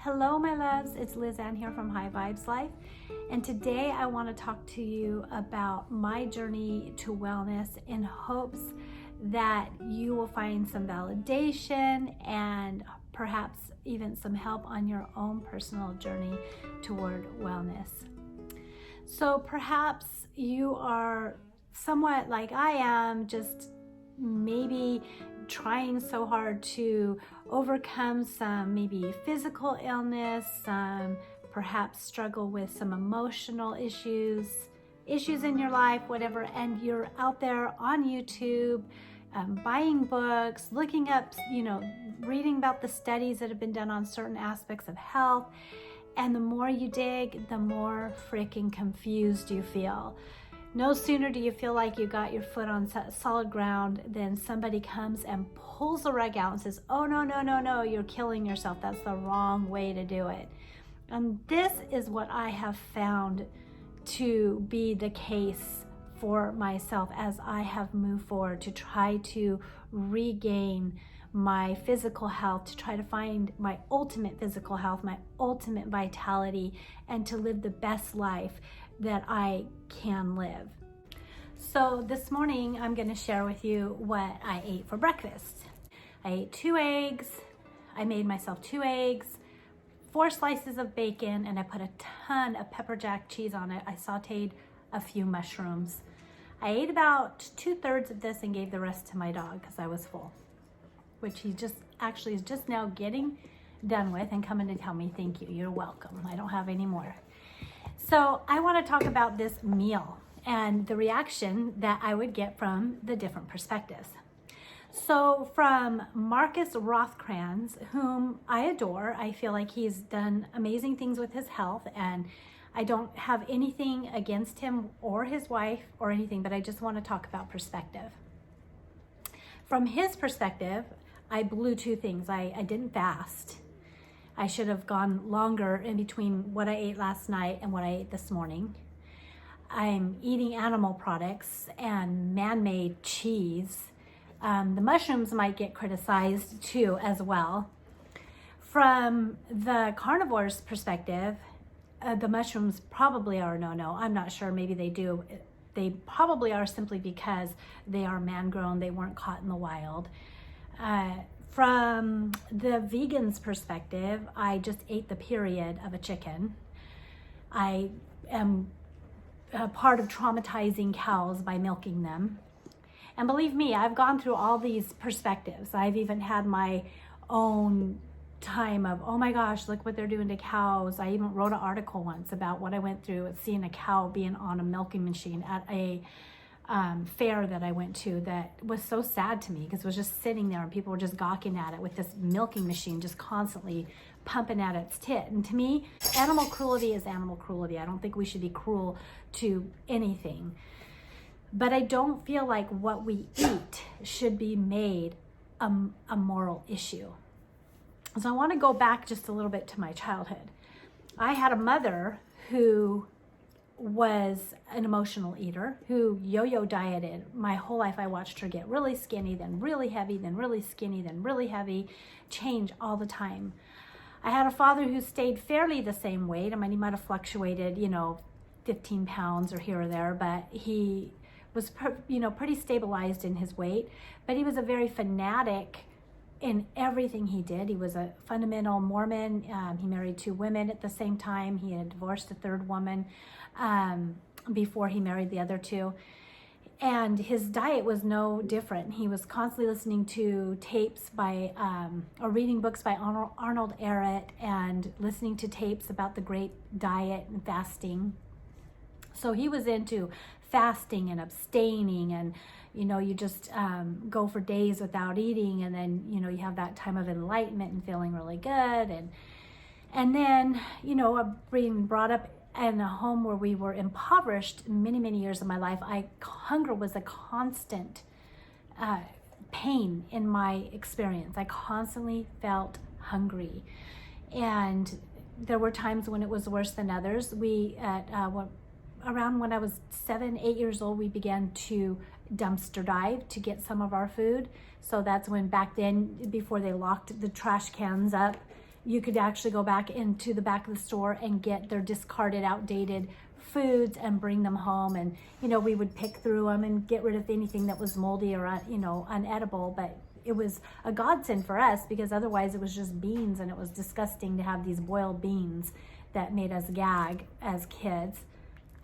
Hello, my loves. It's Liz Ann here from High Vibes Life. And today I want to talk to you about my journey to wellness in hopes that you will find some validation and perhaps even some help on your own personal journey toward wellness. So perhaps you are somewhat like I am, just maybe trying so hard to overcome some maybe physical illness, some perhaps struggle with some emotional issues in your life, whatever, and you're out there on YouTube, buying books, looking up, reading about the studies that have been done on certain aspects of health, and the more you dig, the more freaking confused you feel. No sooner do you feel like you got your foot on solid ground than somebody comes and pulls the rug out and says, oh, no, you're killing yourself. That's the wrong way to do it. And this is what I have found to be the case for myself as I have moved forward to try to regain my physical health, to try to find my ultimate physical health, my ultimate vitality, and to live the best life that I can live. So this morning I'm going to share with you what I ate for breakfast. I ate 2 eggs. I made myself 2 eggs, 4 slices of bacon, and I put a ton of pepper jack cheese on it. I sauteed a few mushrooms. I ate about 2/3 of this and gave the rest to my dog because I was full, which he is just now getting done with and coming to tell me, thank you, you're welcome. I don't have any more. So I want to talk about this meal and the reaction that I would get from the different perspectives. So from Marcus Rothkranz, whom I adore, I feel like he's done amazing things with his health, and I don't have anything against him or his wife or anything, but I just want to talk about perspective. From his perspective, I blew 2 things. I didn't fast. I should have gone longer in between what I ate last night and what I ate this morning. I'm eating animal products and man-made cheese. The mushrooms might get criticized too as well. From the carnivore's perspective, the mushrooms probably are a no-no. I'm not sure, maybe they do. They probably are simply because they are man-grown, they weren't caught in the wild. From the vegan's perspective, I just ate the period of a chicken. I am a part of traumatizing cows by milking them. And believe me, I've gone through all these perspectives. I've even had my own time of, oh my gosh, look what they're doing to cows. I even wrote an article once about what I went through with seeing a cow being on a milking machine at a fair that I went to that was so sad to me because it was just sitting there and people were just gawking at it with this milking machine just constantly pumping at its tit. And to me, animal cruelty is animal cruelty. I don't think we should be cruel to anything. But I don't feel like what we eat should be made a moral issue. So I want to go back just a little bit to my childhood. I had a mother who was an emotional eater, who yo-yo dieted. My whole life I watched her get really skinny, then really heavy, then really skinny, then really heavy, change all the time. I had a father who stayed fairly the same weight. I mean, he might have fluctuated, 15 pounds or here or there, but he was, pretty stabilized in his weight. But he was a very fanatic in everything he did. He was a fundamental Mormon. He married 2 women at the same time. He had divorced a 3rd woman before he married the other 2. And his diet was no different. He was constantly listening to tapes by, or reading books by Arnold Ehret and listening to tapes about the great diet and fasting. So he was into fasting and abstaining, and you just go for days without eating, and then you have that time of enlightenment and feeling really good, and then being brought up in a home where we were impoverished many years of my life. Hunger was a constant pain in my experience. I constantly felt hungry, and there were times when it was worse than others. Around when I was 7-8 years old, we began to dumpster dive to get some of our food. So that's when back then, before they locked the trash cans up, you could actually go back into the back of the store and get their discarded, outdated foods and bring them home. And, we would pick through them and get rid of anything that was moldy or, unedible. But it was a godsend for us, because otherwise it was just beans, and it was disgusting to have these boiled beans that made us gag as kids.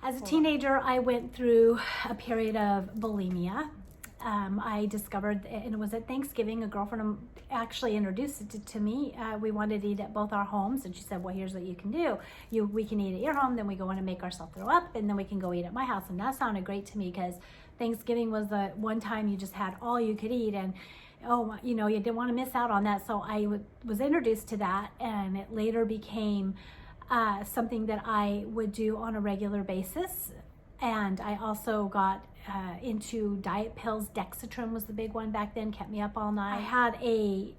As a teenager, I went through a period of bulimia. I discovered, and it was at Thanksgiving, a girlfriend actually introduced it to me. We wanted to eat at both our homes, and she said, well, here's what you can do. We can eat at your home, then we go in and make ourselves throw up, and then we can go eat at my house. And that sounded great to me, because Thanksgiving was the one time you just had all you could eat, and you didn't want to miss out on that. So I was introduced to that, and it later became something that I would do on a regular basis. And I also got into diet pills. Dexatrim was the big one back then, kept me up all night. I had a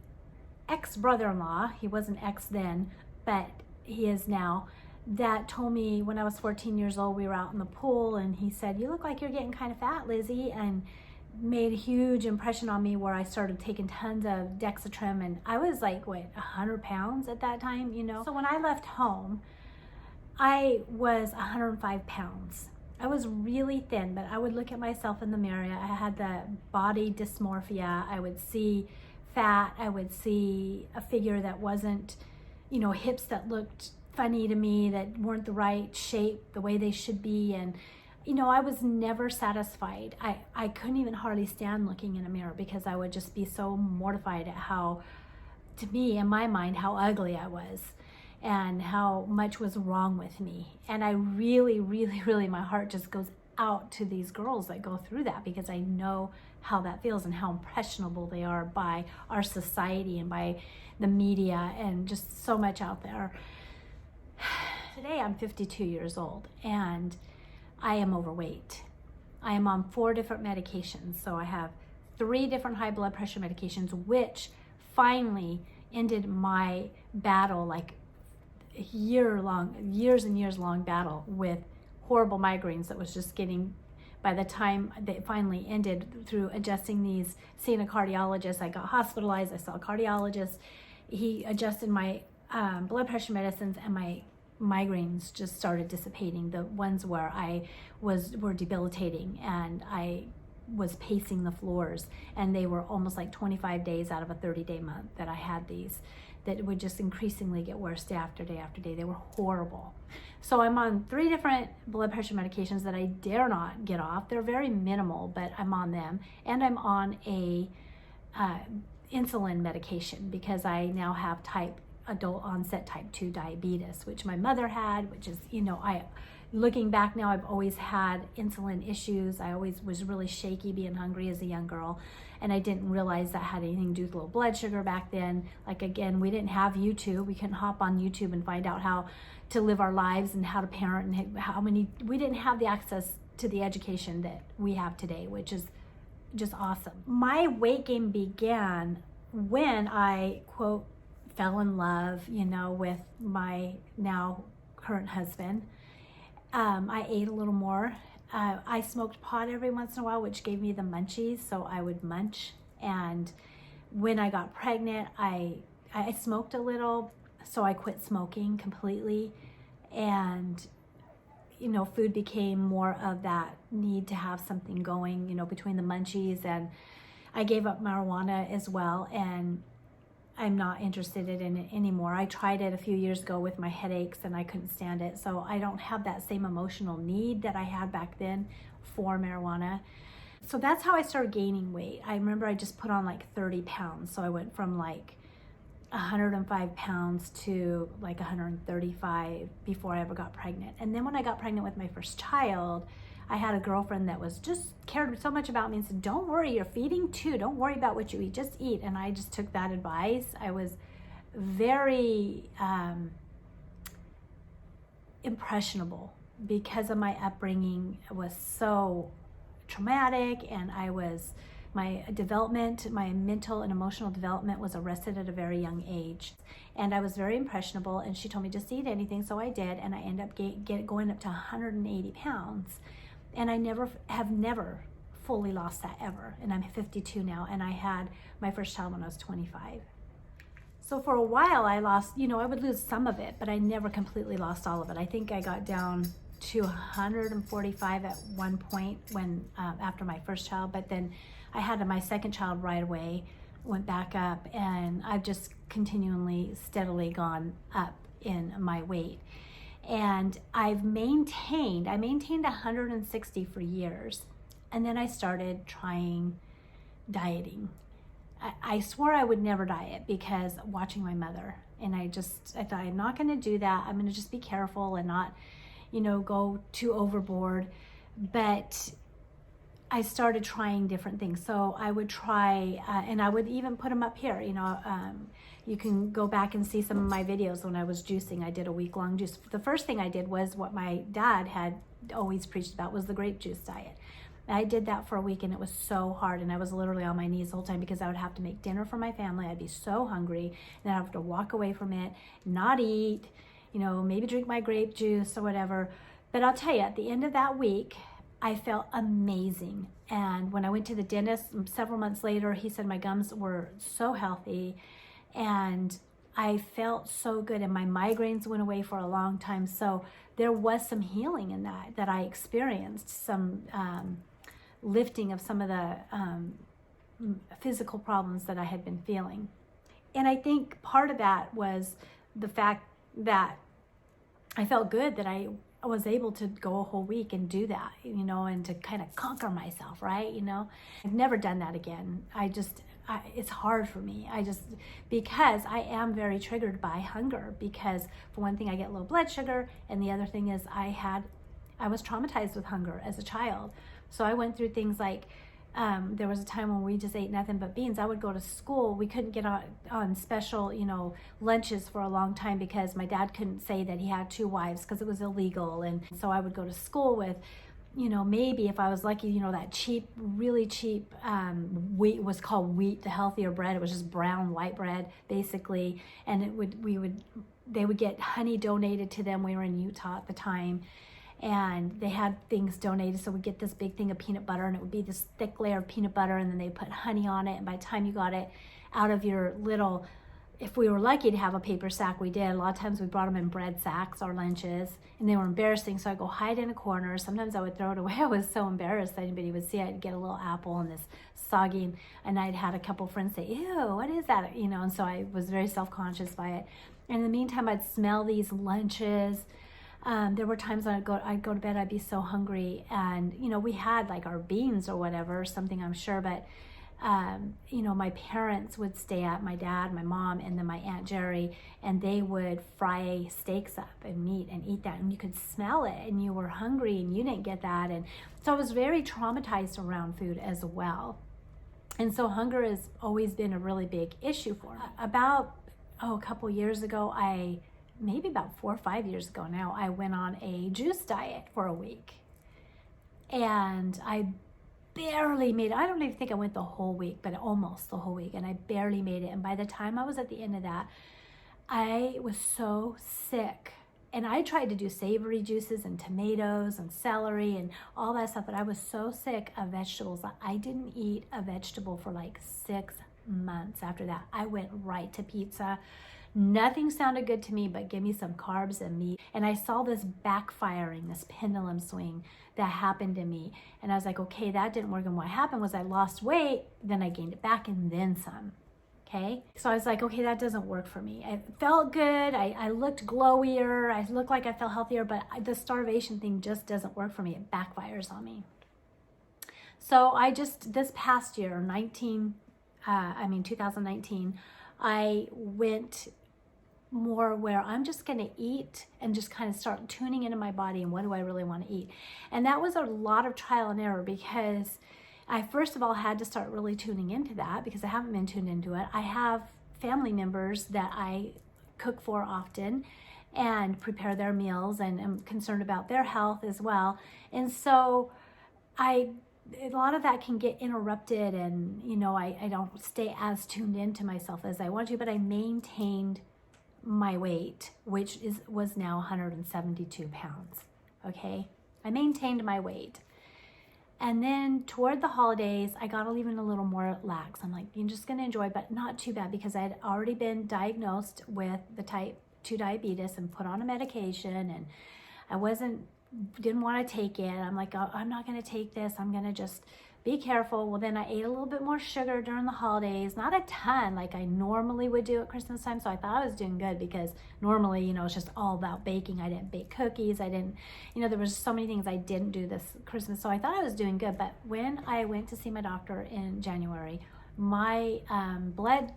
ex-brother-in-law, he wasn't ex then, but he is now, that told me when I was 14 years old, we were out in the pool, and he said, you look like you're getting kind of fat, Lizzie, and made a huge impression on me, where I started taking tons of Dexatrim, and I was like, 100 pounds at that time, So when I left home, I was 105 pounds. I was really thin, but I would look at myself in the mirror. I had the body dysmorphia. I would see fat. I would see a figure that wasn't, hips that looked funny to me, that weren't the right shape, the way they should be. And, I was never satisfied. I couldn't even hardly stand looking in a mirror, because I would just be so mortified at how, to me, in my mind, how ugly I was, and how much was wrong with me. And I really, really, really, my heart just goes out to these girls that go through that, because I know how that feels and how impressionable they are by our society and by the media and just so much out there. Today I'm 52 years old, and I am overweight. I am on 4 different medications. So I have 3 different high blood pressure medications, which finally ended my battle, like years and years long battle with horrible migraines that was just getting, by the time they finally ended, through adjusting these, seeing a cardiologist. I got hospitalized, I saw a cardiologist. He adjusted my blood pressure medicines, and my migraines just started dissipating. The ones where were debilitating, and I was pacing the floors, and they were almost like 25 days out of a 30-day month that I had these, that would just increasingly get worse day after day after day. They were horrible. So I'm on 3 different blood pressure medications that I dare not get off. They're very minimal, but I'm on them. And I'm on a insulin medication, because I now have adult onset type 2 diabetes, which my mother had, which is, looking back now, I've always had insulin issues. I always was really shaky being hungry as a young girl, and I didn't realize that had anything to do with low blood sugar back then. Like, again, we didn't have YouTube. We couldn't hop on YouTube and find out how to live our lives and how to parent, and we didn't have the access to the education that we have today, which is just awesome. My weight gain began when I, quote, fell in love, with my now current husband. I ate a little more. I smoked pot every once in a while, which gave me the munchies, so I would munch. And when I got pregnant, I smoked a little, so I quit smoking completely. And, food became more of that need to have something going, between the munchies, and I gave up marijuana as well, and I'm not interested in it anymore. I tried it a few years ago with my headaches, and I couldn't stand it. So I don't have that same emotional need that I had back then for marijuana. So that's how I started gaining weight. I remember I just put on like 30 pounds. So I went from like 105 pounds to like 135 before I ever got pregnant. And then when I got pregnant with my first child, I had a girlfriend that was just cared so much about me and said, don't worry, you're feeding too. Don't worry about what you eat, just eat. And I just took that advice. I was very impressionable because of my upbringing. It was so traumatic, and my development, my mental and emotional development was arrested at a very young age. And I was very impressionable, and she told me just eat anything, so I did, and I ended up going up to 180 pounds. And I have never fully lost that ever. And I'm 52 now, and I had my first child when I was 25. So for a while I lost, I would lose some of it, but I never completely lost all of it. I think I got down to 145 at one point when after my first child, but then I had my second child right away, went back up, and I've just continually steadily gone up in my weight. And I maintained 160 for years. And then I started trying dieting. I swore I would never diet because watching my mother, and I thought, I'm not going to do that. I'm going to just be careful and not, go too overboard. But I started trying different things. So I would try, and I would even put them up here. You can go back and see some of my videos when I was juicing. I did a week-long juice. The first thing I did was what my dad had always preached about, was the grape juice diet. I did that for a week, and it was so hard, and I was literally on my knees the whole time because I would have to make dinner for my family. I'd be so hungry, and then I'd have to walk away from it, not eat, maybe drink my grape juice or whatever. But I'll tell you, at the end of that week, I felt amazing. And when I went to the dentist several months later, he said my gums were so healthy, and I felt so good, and my migraines went away for a long time. So there was some healing in that I experienced, some lifting of some of the physical problems that I had been feeling. And I think part of that was the fact that I felt good that I was able to go a whole week and do that, and to kind of conquer myself, right? I've never done that again. It's hard for me. Because I am very triggered by hunger, because for one thing, I get low blood sugar. And the other thing is I was traumatized with hunger as a child. So I went through things like, there was a time when we just ate nothing but beans. I would go to school. We couldn't get on special, lunches for a long time because my dad couldn't say that he had 2 wives because it was illegal. And so I would go to school with, maybe if I was lucky, that cheap, really cheap wheat, was called wheat, the healthier bread. It was just brown white bread, basically. And they would get honey donated to them. We were in Utah at the time, and they had things donated. So we'd get this big thing of peanut butter, and it would be this thick layer of peanut butter, and then they put honey on it. And by the time you got it out of your little, if we were lucky to have a paper sack, we did. A lot of times we brought them in bread sacks or lunches, and they were embarrassing. So I'd go hide in a corner. Sometimes I would throw it away. I was so embarrassed that anybody would see. I'd get a little apple and this soggy, and I'd had a couple friends say, ew, what is that? And so I was very self-conscious by it. And in the meantime, I'd smell these lunches. There were times when I'd go to bed, I'd be so hungry, and we had like our beans or whatever, something I'm sure, but my parents would stay at, my dad, my mom, and then my Aunt Jerry, and they would fry steaks up and meat and eat that, and you could smell it, and you were hungry and you didn't get that. And so I was very traumatized around food as well. And so hunger has always been a really big issue for me. About a couple years ago, maybe about 4 or 5 years ago now, I went on a juice diet for a week, and I barely made it. I don't even think I went the whole week, but almost the whole week, and I barely made it. And by the time I was at the end of that, I was so sick. And I tried to do savory juices and tomatoes and celery and all that stuff, but I was so sick of vegetables that I didn't eat a vegetable for like 6 months after that. I went right to pizza. Nothing sounded good to me but give me some carbs and meat. And I saw this backfiring, this pendulum swing that happened to me. And I was like, okay, that didn't work. And what happened was I lost weight, then I gained it back, and then some. Okay, so I was like, okay, that doesn't work for me. I felt good. I looked glowier. I looked like I felt healthier, but the starvation thing just doesn't work for me. It backfires on me. So this past year, 2019, I went more where I'm just going to eat and just kind of start tuning into my body and what do I really want to eat. And that was a lot of trial and error, because I first of all had to start really tuning into that, because I haven't been tuned into it. I have family members that I cook for often and prepare their meals, and am concerned about their health as well. And so a lot of that can get interrupted, and I don't stay as tuned into myself as I want to, but I maintained my weight, which was now 172 pounds. Okay, I maintained my weight, And then toward the holidays, I got even a little more lax. I'm like, you're just going to enjoy, but not too bad, because I had already been diagnosed with the type 2 diabetes and put on a medication, and I didn't want to take it. I'm like, oh, I'm not going to take this. I'm going to just be careful. Well, then I ate a little bit more sugar during the holidays, not a ton like I normally would do at Christmas time. So I thought I was doing good, because normally, it's just all about baking. I didn't bake cookies. I didn't, there was so many things I didn't do this Christmas. So I thought I was doing good. But when I went to see my doctor in January, my blood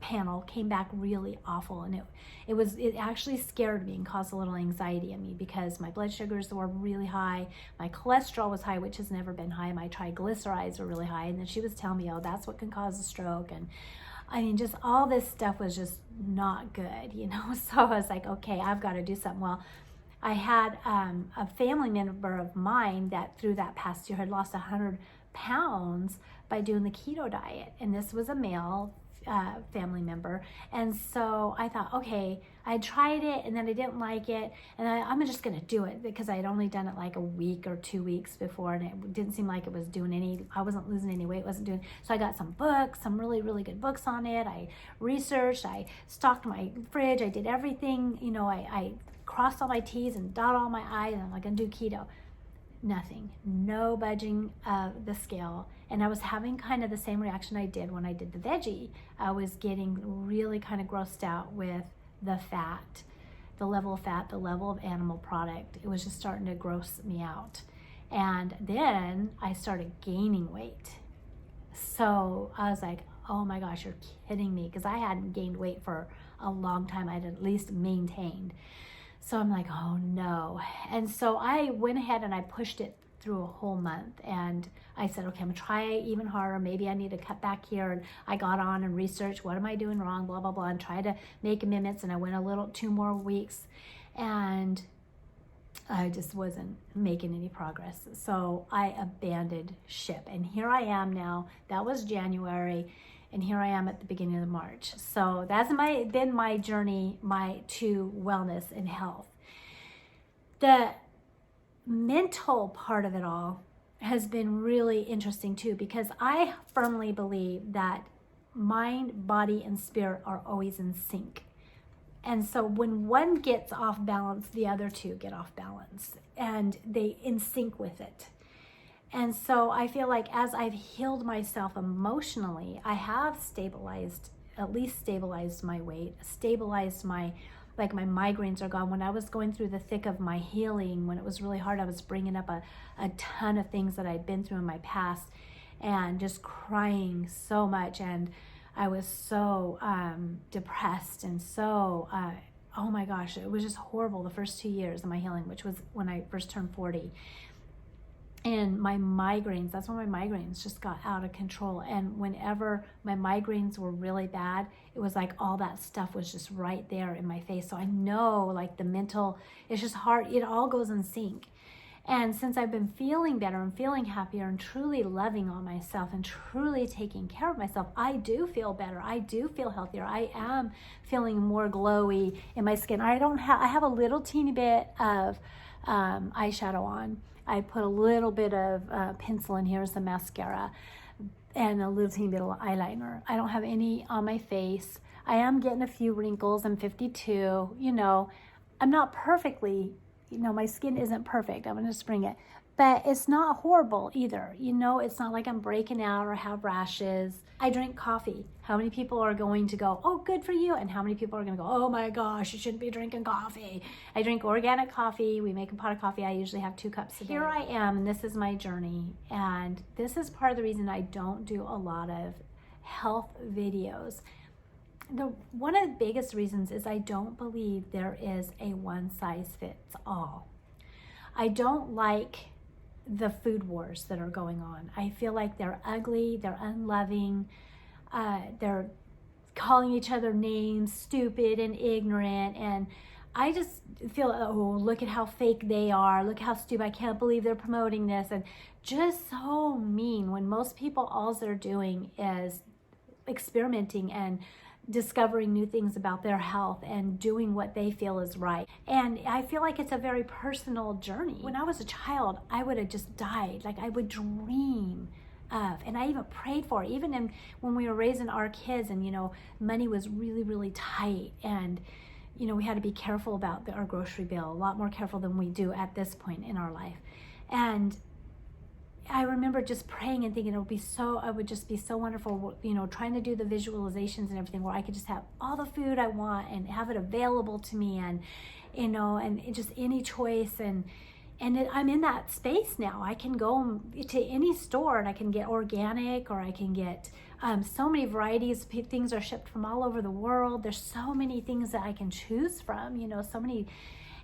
panel came back really awful, and it actually scared me and caused a little anxiety in me, because my blood sugars were really high, my cholesterol was high, which has never been high, my triglycerides were really high, and then she was telling me, oh, that's what can cause a stroke, and I mean, just all this stuff was just not good, So I was like, okay, I've got to do something. Well, I had a family member of mine that through that past year had lost 100 pounds by doing the keto diet, and this was a male family member. And so I thought, okay, I tried it and then I didn't like it, and I'm just gonna do it, because I had only done it like a week or 2 weeks before, and it didn't seem like it was doing I wasn't losing any weight, so I got some books, some really, really good books on it. I researched, I stocked my fridge, I did everything, I crossed all my T's and dotted all my I's, and I'm like, I'm gonna do keto. Nothing, no budging of the scale. And I was having kind of the same reaction I did when I did the veggie. I was getting really kind of grossed out with the fat, the level of fat, the level of animal product. It was just starting to gross me out. And then I started gaining weight. So I was like, oh my gosh, you're kidding me, because I hadn't gained weight for a long time. I'd at least maintained. So I'm like, oh no. And so I went ahead and I pushed it through a whole month, and I said, okay, I'm gonna try even harder. Maybe I need to cut back here. And I got on and researched, what am I doing wrong, blah, blah, blah, and tried to make amendments. And I went 2 more weeks, and I just wasn't making any progress. So I abandoned ship. And here I am now. That was January. And here I am at the beginning of March. So that's been my journey to wellness and health. The mental part of it all has been really interesting too, because I firmly believe that mind, body, and spirit are always in sync. And so when one gets off balance, the other two get off balance, and they in sync with it. And so I feel like as I've healed myself emotionally, I have at least stabilized my weight, stabilized my migraines are gone. When I was going through the thick of my healing, when it was really hard, I was bringing up a ton of things that I'd been through in my past, and just crying so much. And I was so depressed, and so, oh my gosh, it was just horrible the first 2 years of my healing, which was when I first turned 40. And my migraines, that's when my migraines just got out of control. And whenever my migraines were really bad, it was like all that stuff was just right there in my face. So I know, like, the mental, it's just hard. It all goes in sync. And since I've been feeling better and feeling happier and truly loving on myself and truly taking care of myself, I do feel better. I do feel healthier. I am feeling more glowy in my skin. I have a little teeny bit of eyeshadow on. I put a little bit of pencil in here as the mascara, and a little teeny bit of eyeliner. I don't have any on my face. I am getting a few wrinkles. I'm 52. I'm not perfectly, my skin isn't perfect. I'm going to spring it. But it's not horrible either. It's not like I'm breaking out or have rashes. I drink coffee. How many people are going to go, oh, good for you? And how many people are going to go, oh my gosh, you shouldn't be drinking coffee? I drink organic coffee. We make a pot of coffee. I usually have 2 cups a day. Here I am, and this is my journey. And this is part of the reason I don't do a lot of health videos. One of the biggest reasons is I don't believe there is a one size fits all. I don't like the food wars that are going on. I feel like they're ugly, they're unloving, they're calling each other names, stupid and ignorant, and I just feel, oh, look at how fake they are, look how stupid, I can't believe they're promoting this, and just so mean, when most people, all they're doing is experimenting and discovering new things about their health and doing what they feel is right. And I feel like it's a very personal journey. When I was a child, I would have just died. Like I would dream of, and I even prayed for it, even when we were raising our kids and, money was really, really tight, and, we had to be careful about our grocery bill, a lot more careful than we do at this point in our life. And I remember just praying and thinking it would just be so wonderful, trying to do the visualizations and everything where I could just have all the food I want and have it available to me, and, and just any choice. I'm in that space now. I can go to any store and I can get organic, or I can get so many varieties. Things are shipped from all over the world. There's so many things that I can choose from, so many.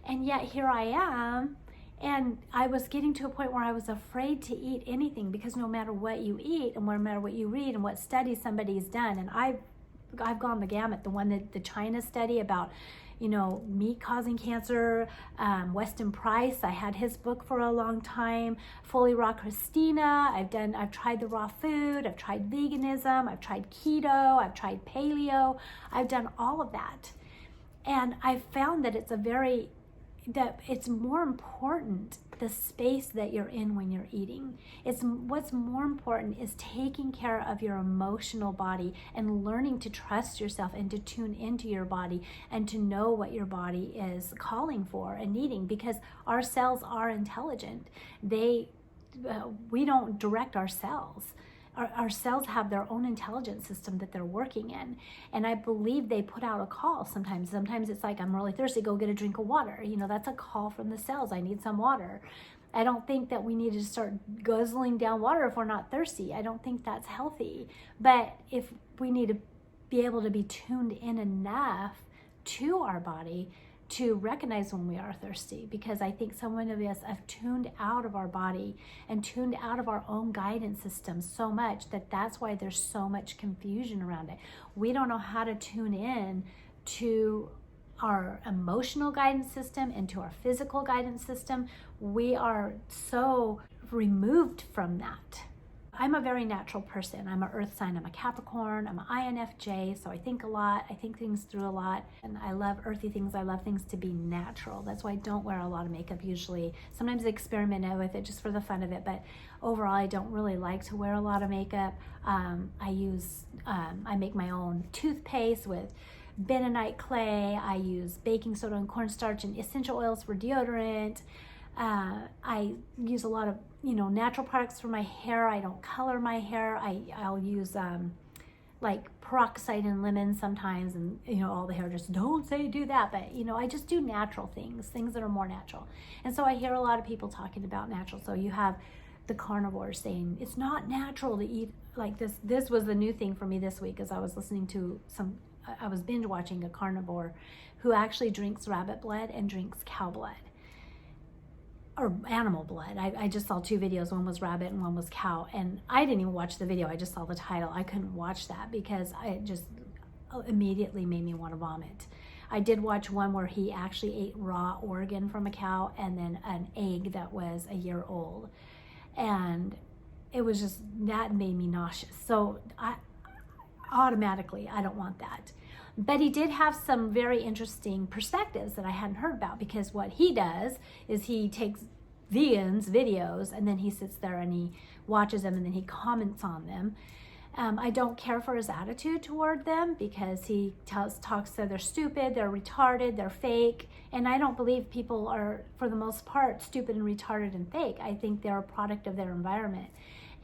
And yet here I am. And I was getting to a point where I was afraid to eat anything, because no matter what you eat and no matter what you read and what studies somebody's done, and I've gone the gamut. The China study about, meat causing cancer, Weston Price, I had his book for a long time, Fully Raw Christina, I've tried the raw food, I've tried veganism, I've tried keto, I've tried paleo, I've done all of that. And I found that it's more important the space that you're in when you're eating. What's more important is taking care of your emotional body and learning to trust yourself and to tune into your body and to know what your body is calling for and needing, because our cells are intelligent. We don't direct our cells. Our cells have their own intelligence system that they're working in. And I believe they put out a call sometimes. Sometimes it's like, I'm really thirsty, go get a drink of water. That's a call from the cells. I need some water. I don't think that we need to start guzzling down water if we're not thirsty. I don't think that's healthy. But if we need to be able to be tuned in enough to our body to recognize when we are thirsty, because I think so many of us have tuned out of our body and tuned out of our own guidance system so much that's why there's so much confusion around it. We don't know how to tune in to our emotional guidance system and to our physical guidance system. We are so removed from that. I'm a very natural person. I'm an earth sign. I'm a Capricorn. I'm an INFJ. So I think a lot. I think things through a lot. And I love earthy things. I love things to be natural. That's why I don't wear a lot of makeup usually. Sometimes I experiment with it just for the fun of it. But overall, I don't really like to wear a lot of makeup. I make my own toothpaste with bentonite clay. I use baking soda and cornstarch and essential oils for deodorant. I use a lot of, natural products for my hair. I don't color my hair. I'll use like peroxide and lemon sometimes, and all the hair just don't say do that, but I just do natural things that are more natural. And so I hear a lot of people talking about natural. So you have the carnivores saying it's not natural to eat like this. This was the new thing for me this week, as I was listening to I was binge watching a carnivore who actually drinks rabbit blood and drinks cow blood. Or animal blood. I just saw two videos. One was rabbit and one was cow. And I didn't even watch the video. I just saw the title. I couldn't watch that because it just immediately made me want to vomit. I did watch one where he actually ate raw organ from a cow and then an egg that was a year old. And it was just, that made me nauseous. So I don't want that. But he did have some very interesting perspectives that I hadn't heard about, because what he does is he takes vegans' videos and then he sits there and he watches them and then he comments on them. I don't care for his attitude toward them, because he talks that they're stupid, they're retarded, they're fake. And I don't believe people are, for the most part, stupid and retarded and fake. I think they're a product of their environment,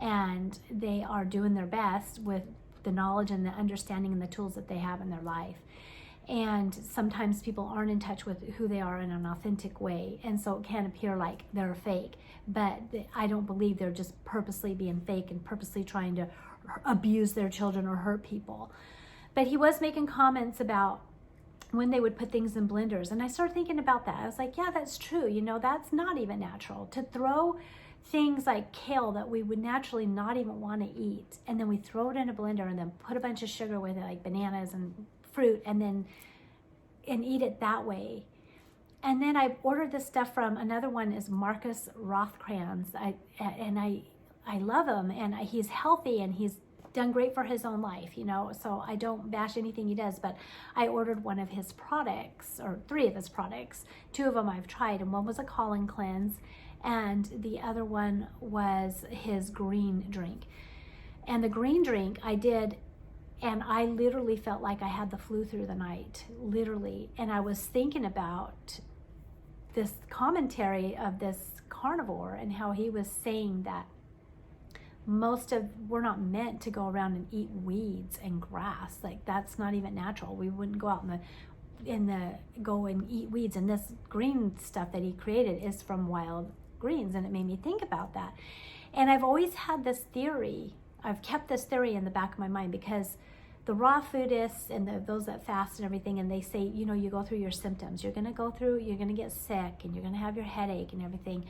and they are doing their best with the knowledge and the understanding and the tools that they have in their life. And sometimes people aren't in touch with who they are in an authentic way, and so it can appear like they're fake. But I don't believe they're just purposely being fake and purposely trying to abuse their children or hurt people. But he was making comments about when they would put things in blenders, and I started thinking about that. I was like, yeah, that's true. That's not even natural to throw things like kale that we would naturally not even want to eat, and then we throw it in a blender and then put a bunch of sugar with it, like bananas and fruit, and eat it that way. And then I ordered this stuff from, another one is Marcus Rothkranz. I love him, and he's healthy, and he's done great for his own life, you know, so I don't bash anything he does, but I ordered one of his products, or 3 of his products. 2 of them I've tried, and one was a colon cleanse, and the other one was his green drink. And the green drink I did, and I literally felt like I had the flu through the night, literally. And I was thinking about this commentary of this carnivore and how he was saying that we're not meant to go around and eat weeds and grass. Like, that's not even natural. We wouldn't go out go and eat weeds. And this green stuff that he created is from wild greens, and it made me think about that. And I've always had this theory. I've kept this theory in the back of my mind, because the raw foodists and those that fast and everything, and they say, you know, you go through your symptoms. You're going to get sick, and you're going to have your headache and everything.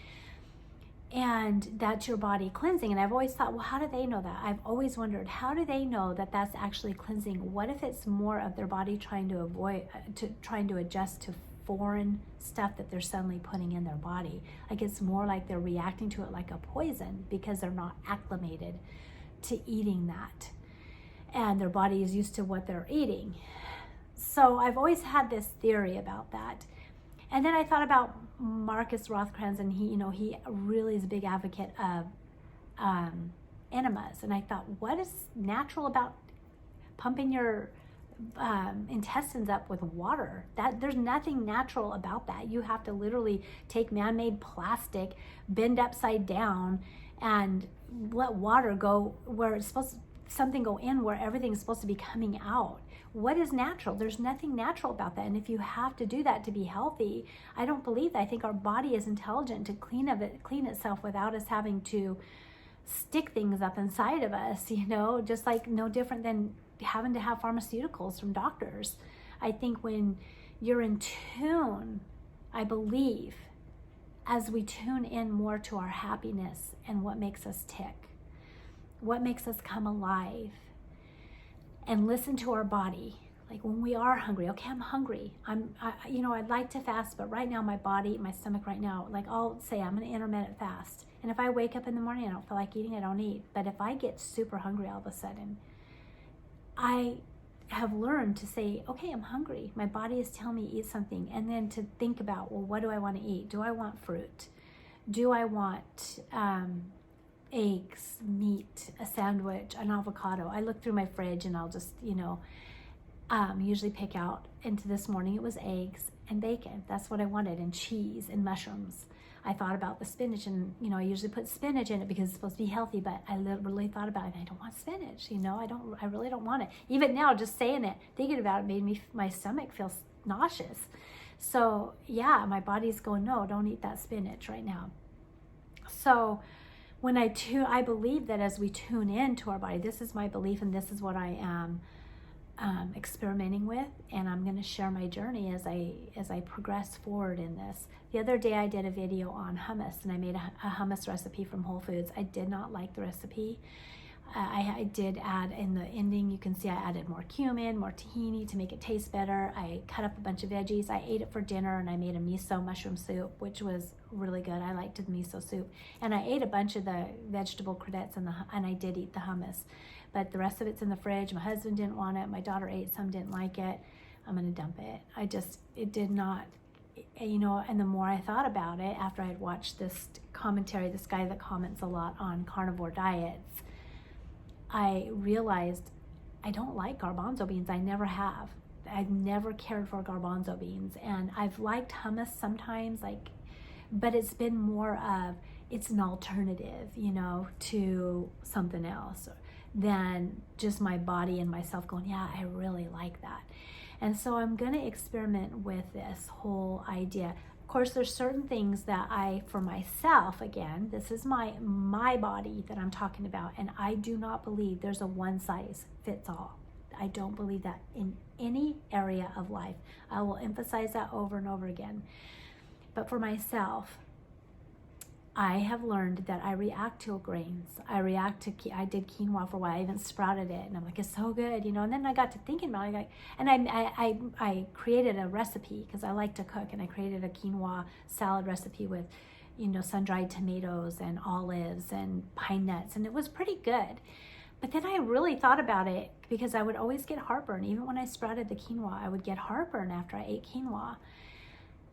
And that's your body cleansing. And I've always thought, well, how do they know that? I've always wondered, how do they know that that's actually cleansing? What if it's more of their body trying to adjust to foreign stuff that they're suddenly putting in their body? Like, it's more like they're reacting to it like a poison, because they're not acclimated to eating that. And their body is used to what they're eating. So I've always had this theory about that. And then I thought about Marcus Rothkranz, and he really is a big advocate of enemas. And I thought, what is natural about pumping your intestines up with water? That there's nothing natural about that. You have to literally take man-made plastic, bend upside down, and let water go where it's supposed to, something go in where everything's supposed to be coming out. What is natural? There's nothing natural about that. And if you have to do that to be healthy, I don't believe that. I think our body is intelligent to clean itself without us having to stick things up inside of us, just like no different than having to have pharmaceuticals from doctors. I think when you're in tune, I believe, as we tune in more to our happiness and what makes us tick, what makes us come alive, and listen to our body. Like when we are hungry, okay, I'm hungry. I'd like to fast, but right now my stomach right now, like I'll say I'm gonna intermittent fast. And if I wake up in the morning, I don't feel like eating, I don't eat. But if I get super hungry all of a sudden, I have learned to say, okay, I'm hungry. My body is telling me eat something. And then to think about, well, what do I want to eat? Do I want fruit? Do I want eggs, meat, a sandwich, an avocado? I look through my fridge and I'll just, usually pick out. And this morning it was eggs and bacon. That's what I wanted, and cheese and mushrooms. I thought about the spinach, and I usually put spinach in it because it's supposed to be healthy, but I really thought about it. I don't want spinach, I really don't want it. Even now, just saying it, thinking about it made my stomach feel nauseous. So yeah, my body's going, no, don't eat that spinach right now. So when I believe that as we tune into our body, this is my belief, and this is what I am experimenting with, and I'm going to share my journey as I progress forward in this. The other day I did a video on hummus, and I made a hummus recipe from Whole Foods. I did not like the recipe. I did add, in the ending, you can see I added more cumin, more tahini to make it taste better. I cut up a bunch of veggies. I ate it for dinner, and I made a miso mushroom soup, which was really good. I liked the miso soup. And I ate a bunch of the vegetable crevettes, and I did eat the hummus. But the rest of it's in the fridge. My husband didn't want it. My daughter ate some, didn't like it. I'm going to dump it. It did not, and the more I thought about it, after I had watched this commentary, this guy that comments a lot on carnivore diets, I realized I don't like garbanzo beans. I never have. I've never cared for garbanzo beans. And I've liked hummus sometimes, but it's been more of, it's an alternative, to something else than just my body and myself going, yeah, I really like that. And so I'm going to experiment with this whole idea. Of course, there's certain things that for myself, again, this is my body that I'm talking about, and I do not believe there's a one size fits all. I don't believe that in any area of life. I will emphasize that over and over again. But for myself, I have learned that I react to grains. I did quinoa for a while. I even sprouted it, and I'm like, it's so good, And then I got to thinking about it, and I created a recipe because I like to cook, and I created a quinoa salad recipe with, sun-dried tomatoes and olives and pine nuts, and it was pretty good. But then I really thought about it because I would always get heartburn. Even when I sprouted the quinoa, I would get heartburn after I ate quinoa.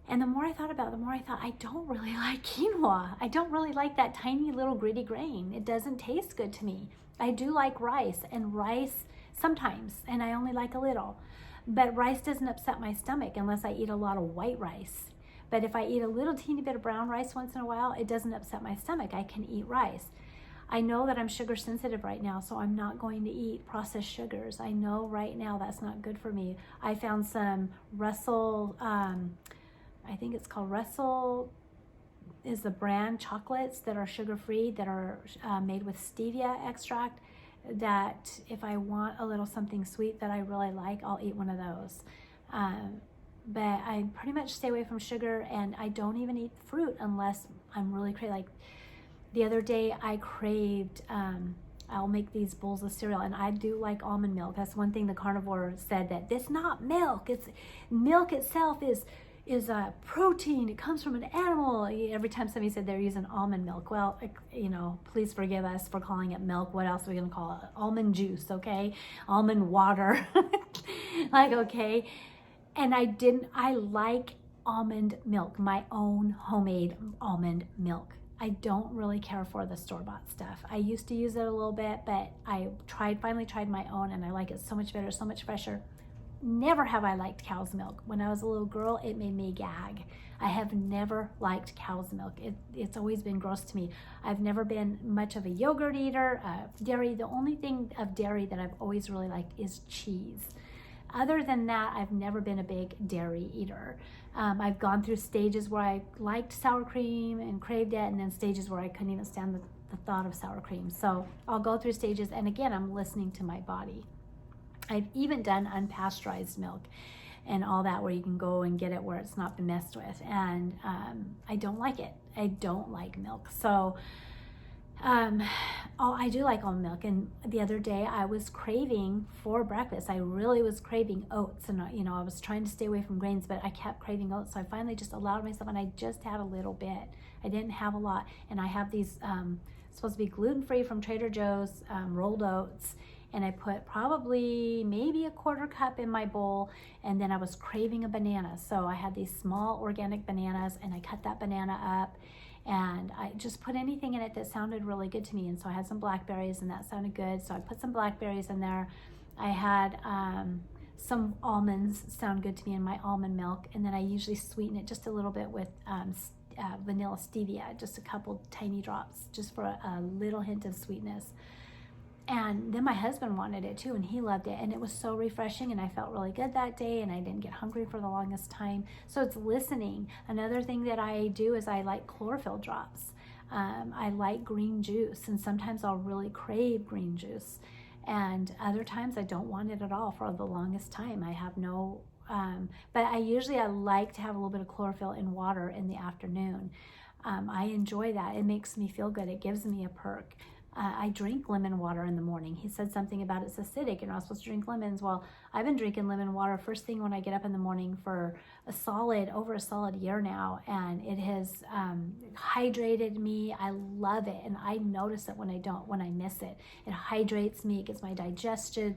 And the more I thought about it, the more I thought, I don't really like quinoa. I don't really like that tiny little gritty grain. It doesn't taste good to me. I do like rice, and rice sometimes, and I only like a little. But rice doesn't upset my stomach unless I eat a lot of white rice. But if I eat a little teeny bit of brown rice once in a while, it doesn't upset my stomach. I can eat rice. I know that I'm sugar sensitive right now, so I'm not going to eat processed sugars. I know right now that's not good for me. I found some Russell, I think it's called Russell is the brand, chocolates that are sugar-free, that are made with stevia extract, that if I want a little something sweet that I really like, I'll eat one of those. But I pretty much stay away from sugar, and I don't even eat fruit unless I'm really crazy. Like the other day I craved, I'll make these bowls of cereal, and I do like almond milk. That's one thing the Carnivor said, that it's not milk. It's milk itself is a protein. It comes from an animal. Every time somebody said they're using almond milk, well, you know, please forgive us for calling it milk. What else are we going to call it? Almond juice, okay? Almond water. Like, okay. And I like almond milk, my own homemade almond milk. I don't really care for the store-bought stuff. I used to use it a little bit, but I finally tried my own, and I like it so much better, so much fresher. Never have I liked cow's milk. When I was a little girl, it made me gag. I have never liked cow's milk. It's always been gross to me. I've never been much of a yogurt eater, dairy. The only thing of dairy that I've always really liked is cheese. Other than that, I've never been a big dairy eater. I've gone through stages where I liked sour cream and craved it, and then stages where I couldn't even stand the thought of sour cream. So I'll go through stages, and again, I'm listening to my body. I've even done unpasteurized milk and all that, where you can go and get it where it's not been messed with. And I don't like it. I don't like milk. So I do like almond milk. And the other day I was craving for breakfast. I really was craving oats. And, you know, I was trying to stay away from grains, but I kept craving oats. So I finally just allowed myself, and I just had a little bit. I didn't have a lot. And I have these supposed to be gluten-free from Trader Joe's rolled oats. And I put probably maybe a quarter cup in my bowl, and then I was craving a banana. So I had these small organic bananas, and I cut that banana up, and I just put anything in it that sounded really good to me. And so I had some blackberries, and that sounded good. So I put some blackberries in there. I had some almonds sound good to me in my almond milk. And then I usually sweeten it just a little bit with vanilla stevia, just a couple tiny drops, just for a little hint of sweetness. And then my husband wanted it too, and he loved it, and it was so refreshing, and I felt really good that day, and I didn't get hungry for the longest time. So it's listening. Another thing that I do is I like chlorophyll drops. I like green juice, and sometimes I'll really crave green juice, and other times I don't want it at all for the longest time. I have no, but I like to have a little bit of chlorophyll in water in the afternoon. I enjoy that. It makes me feel good. It gives me a perk. I drink lemon water in the morning. He said something about it's acidic. You're not supposed to drink lemons. Well, I've been drinking lemon water first thing when I get up in the morning for over a solid year now, and it has hydrated me. I love it, and I notice it when I miss it. It hydrates me. It gets my digestion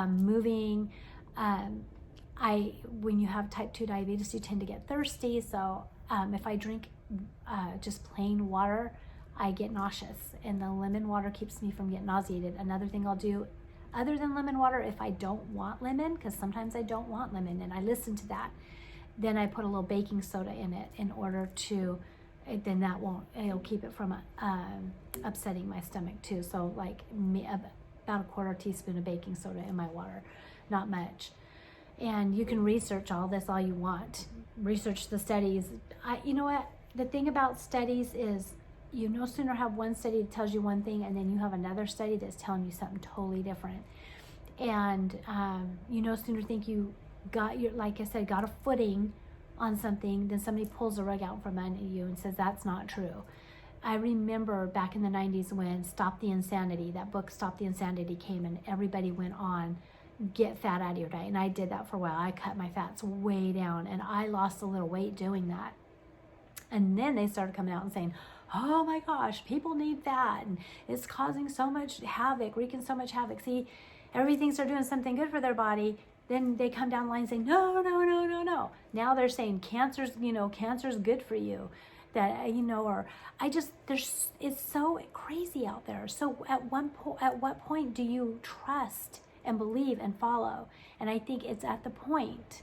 moving. When you have type 2 diabetes, you tend to get thirsty. So if I drink just plain water, I get nauseous, and the lemon water keeps me from getting nauseated. Another thing I'll do, other than lemon water, if I don't want lemon, because sometimes I don't want lemon, and I listen to that, then I put a little baking soda in it in order to, then it'll keep it from upsetting my stomach too. So like about a quarter teaspoon of baking soda in my water, not much. And you can research all this all you want. Research the studies. You know what? The thing about studies is, you no sooner have one study that tells you one thing, and then you have another study that's telling you something totally different. And you no sooner think you got like I said, got a footing on something, then somebody pulls the rug out from under you and says that's not true. I remember back in the 90s when Stop the Insanity, that book Stop the Insanity came, and everybody went on, get fat out of your diet. And I did that for a while. I cut my fats way down, and I lost a little weight doing that. And then they started coming out and saying, oh my gosh, people need that, and it's causing so much havoc, wreaking so much havoc. See, everybody thinks they're doing something good for their body. Then they come down the line saying, no, no, no, no, no. Now they're saying cancer's good for you. That, or it's so crazy out there. So at what point do you trust and believe and follow? And I think it's at the point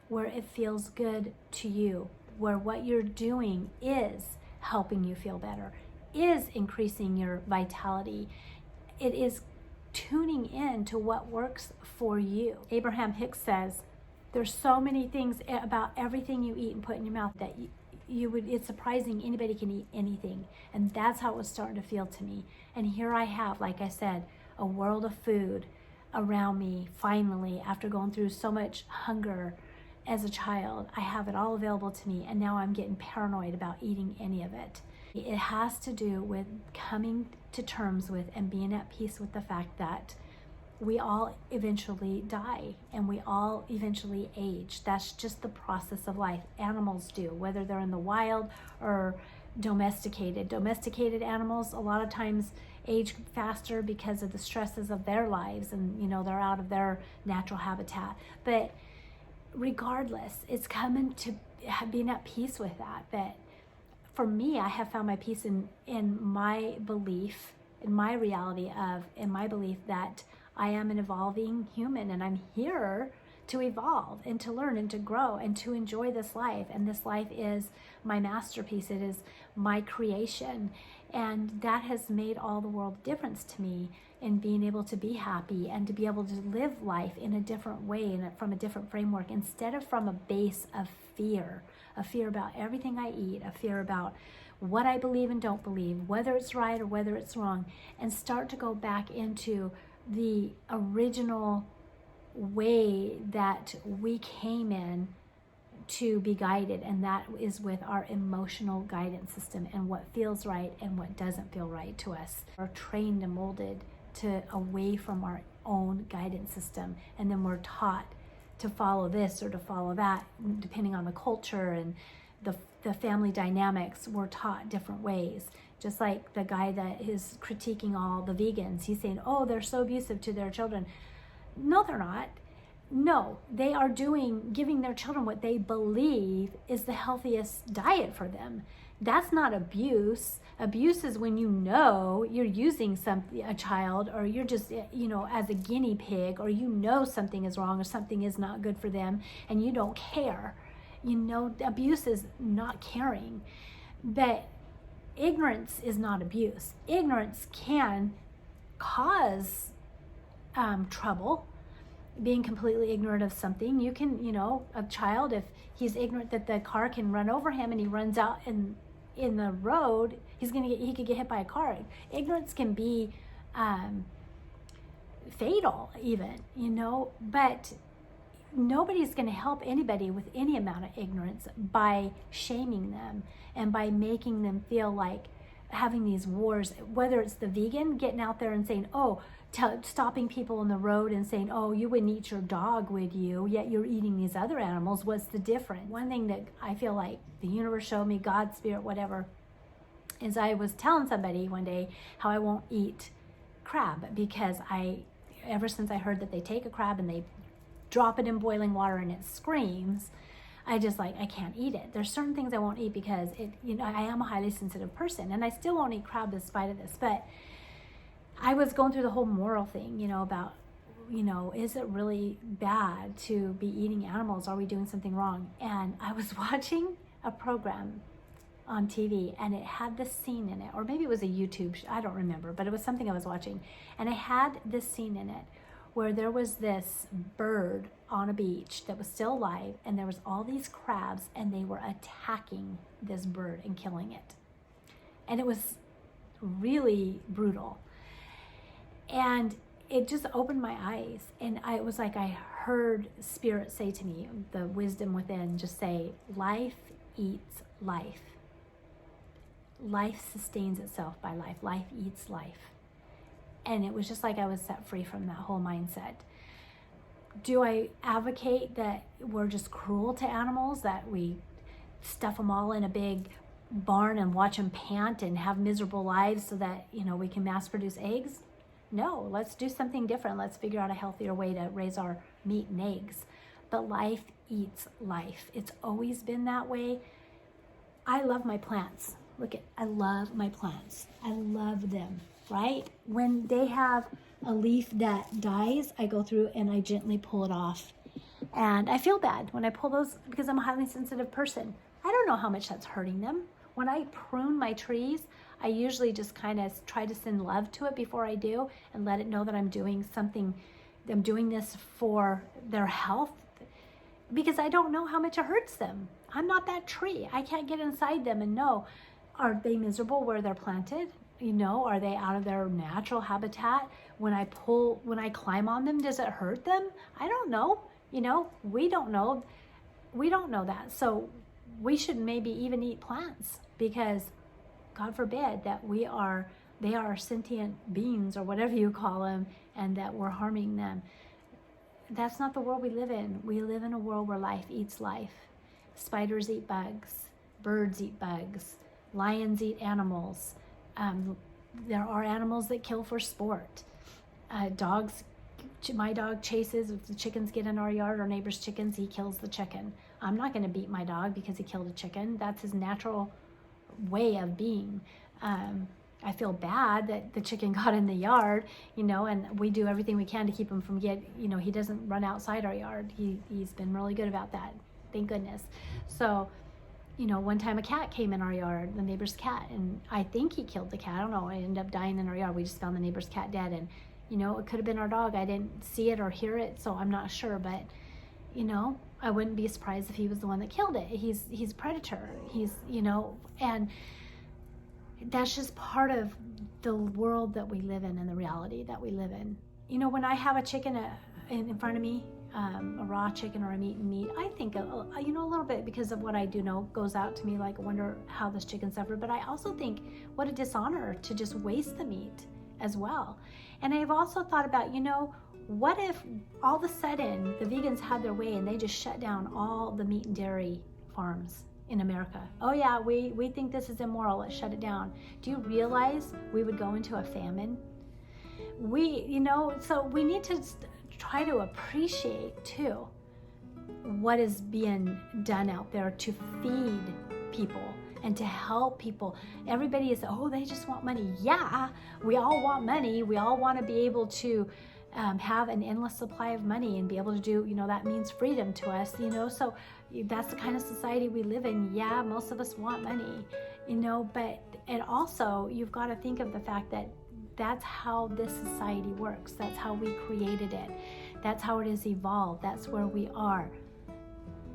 where it feels good to you, where what you're doing is helping you feel better, is increasing your vitality. It is tuning in to what works for you. Abraham Hicks says, there's so many things about everything you eat and put in your mouth that it's surprising anybody can eat anything. And that's how it was starting to feel to me. And here I have, like I said, a world of food around me. Finally, after going through so much hunger as a child, I have it all available to me. And now I'm getting paranoid about eating any of it. It has to do with coming to terms with and being at peace with the fact that we all eventually die and we all eventually age. That's just the process of life. Animals do, whether they're in the wild or domesticated. Domesticated animals a lot of times age faster because of the stresses of their lives, and they're out of their natural habitat. But regardless, it's coming to being at peace with that. But for me, I have found my peace in my belief, in my reality of, in my belief that I am an evolving human, and I'm here to evolve and to learn and to grow and to enjoy this life. And this life is my masterpiece. It is my creation. And that has made all the world of difference to me in being able to be happy and to be able to live life in a different way and from a different framework, instead of from a base of fear about everything I eat, a fear about what I believe and don't believe, whether it's right or whether it's wrong, and start to go back into the original way that we came in to be guided, and that is with our emotional guidance system and what feels right and what doesn't feel right to us. We're trained and molded to away from our own guidance system, and then we're taught to follow this or to follow that, depending on the culture and the family dynamics. We're taught different ways. Just like the guy that is critiquing all the vegans, he's saying, oh, they're so abusive to their children. No, they're not. No, they are giving their children what they believe is the healthiest diet for them. That's not abuse. Abuse is when you're using a child, or you're just, as a guinea pig, or something is wrong or something is not good for them and you don't care. Abuse is not caring. But ignorance is not abuse. Ignorance can cause trouble. Being completely ignorant of something, you can, a child, if he's ignorant that the car can run over him and he runs out in the road, he could get hit by a car. Ignorance can be fatal even, but nobody's going to help anybody with any amount of ignorance by shaming them and by making them feel like having these wars, whether it's the vegan getting out there and saying, stopping people on the road and saying, oh, you wouldn't eat your dog, would you? Yet you're eating these other animals. What's the difference? One thing that I feel like the universe showed me, God, spirit, whatever, is I was telling somebody one day how I won't eat crab because ever since I heard that they take a crab and they drop it in boiling water and it screams, I can't eat it. There's certain things I won't eat because I am a highly sensitive person, and I still won't eat crab in spite of this. But I was going through the whole moral thing, about, is it really bad to be eating animals? Are we doing something wrong? And I was watching a program on TV, and it had this scene in it, or maybe it was a YouTube, I don't remember, but it was something I was watching, and it had this scene in it where there was this bird on a beach that was still alive, and there was all these crabs, and they were attacking this bird and killing it. And it was really brutal. And it just opened my eyes, and I was like, I heard spirit say to me, the wisdom within, just say, life eats life. Life sustains itself by life. Life eats life. And it was just like I was set free from that whole mindset. Do I advocate that we're just cruel to animals, that we stuff them all in a big barn and watch them pant and have miserable lives so that, we can mass produce eggs? No, let's do something different. Let's figure out a healthier way to raise our meat and eggs. But life eats life. It's always been that way. I love my plants. I love my plants. I love them, right? When they have a leaf that dies, I go through and I gently pull it off. And I feel bad when I pull those because I'm a highly sensitive person. I don't know how much that's hurting them. When I prune my trees, I usually just kind of try to send love to it before I do and let it know that I'm doing something, I'm doing this for their health, because I don't know how much it hurts them. I'm not that tree. I can't get inside them and know, are they miserable where they're planted? Are they out of their natural habitat? When I climb on them, does it hurt them? I don't know. We don't know. We don't know that. So we should maybe even eat plants, because God forbid that they are sentient beings or whatever you call them, and that we're harming them. That's not the world we live in. We live in a world where life eats life. Spiders eat bugs. Birds eat bugs. Lions eat animals. There are animals that kill for sport. Dogs, my dog chases, if the chickens get in our yard, our neighbor's chickens, he kills the chicken. I'm not going to beat my dog because he killed a chicken. That's his natural way of being. I feel bad that the chicken got in the yard, and we do everything we can to keep him from he doesn't run outside our yard. He's been really good about that. Thank goodness. So, one time a cat came in our yard, the neighbor's cat, and I think he killed the cat. I don't know. It ended up dying in our yard. We just found the neighbor's cat dead, and, it could have been our dog. I didn't see it or hear it, so I'm not sure, but, I wouldn't be surprised if he was the one that killed it. He's a predator. And that's just part of the world that we live in and the reality that we live in. When I have a chicken in front of me, a raw chicken or I'm eating meat, I think, a little bit, because of what I do know, goes out to me like, I wonder how this chicken suffered. But I also think what a dishonor to just waste the meat as well. And I've also thought about, what if all of a sudden the vegans had their way and they just shut down all the meat and dairy farms in America? Oh yeah, we think this is immoral, let's shut it down. Do you realize we would go into a famine? So we need to try to appreciate too what is being done out there to feed people and to help people. Everybody is, they just want money. Yeah, we all want money. We all want to be able to have an endless supply of money and be able to do, that means freedom to us, so that's the kind of society we live in. Yeah, most of us want money, but and also you've got to think of the fact that that's how this society works. That's how we created it. That's how it has evolved. That's where we are.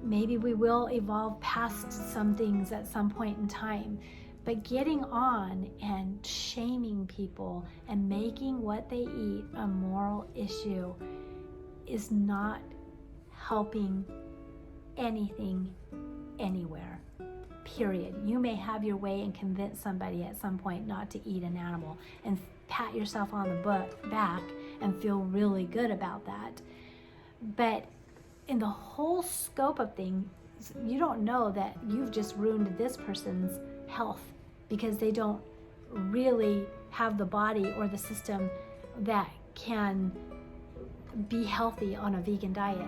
Maybe we will evolve past some things at some point in time, but getting on and shaming people and making what they eat a moral issue is not helping anything anywhere, period. You may have your way and convince somebody at some point not to eat an animal and pat yourself on the back and feel really good about that. But in the whole scope of things, you don't know that you've just ruined this person's health because they don't really have the body or the system that can be healthy on a vegan diet.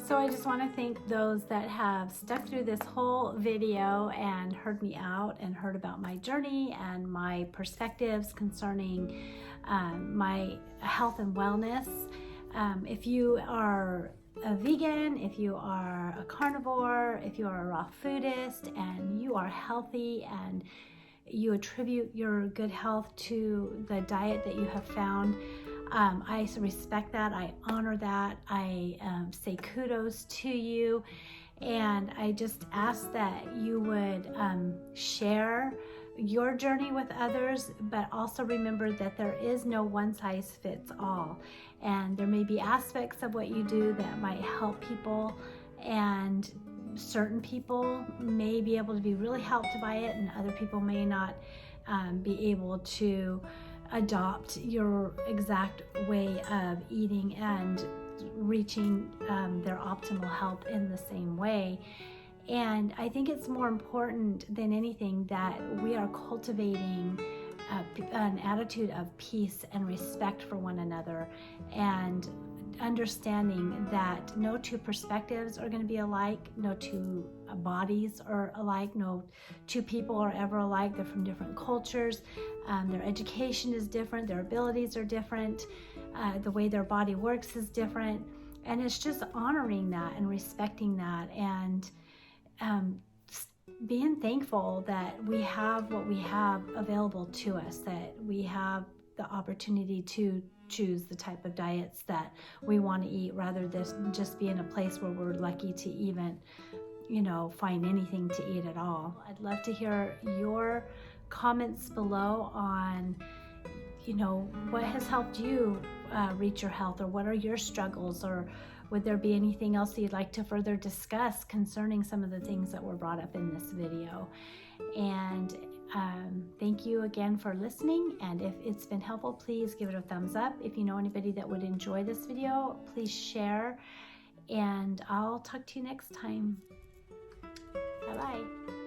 So I just want to thank those that have stuck through this whole video and heard me out and heard about my journey and my perspectives concerning my health and wellness. If you are a vegan, if you are a carnivore, if you are a raw foodist and you are healthy and you attribute your good health to the diet that you have found, I respect that. I honor that. I say kudos to you. And I just ask that you would share your journey with others, but also remember that there is no one size fits all. And there may be aspects of what you do that might help people, and certain people may be able to be really helped by it, and other people may not be able to adopt your exact way of eating and reaching their optimal health in the same way. And I think it's more important than anything that we are cultivating an attitude of peace and respect for one another, and understanding that no two perspectives are going to be alike, no two bodies are alike, no two people are ever alike. They're from different cultures. Their education is different, their abilities are different, the way their body works is different. And it's just honoring that and respecting that, and being thankful that we have what we have available to us, that we have the opportunity to choose the type of diets that we want to eat, rather than just be in a place where we're lucky to even, find anything to eat at all. I'd love to hear your comments below on, what has helped you reach your health, or what are your struggles, or would there be anything else that you'd like to further discuss concerning some of the things that were brought up in this video. And thank you again for listening. And if it's been helpful, please give it a thumbs up. If you know anybody that would enjoy this video, please share. And I'll talk to you next time. Bye-bye.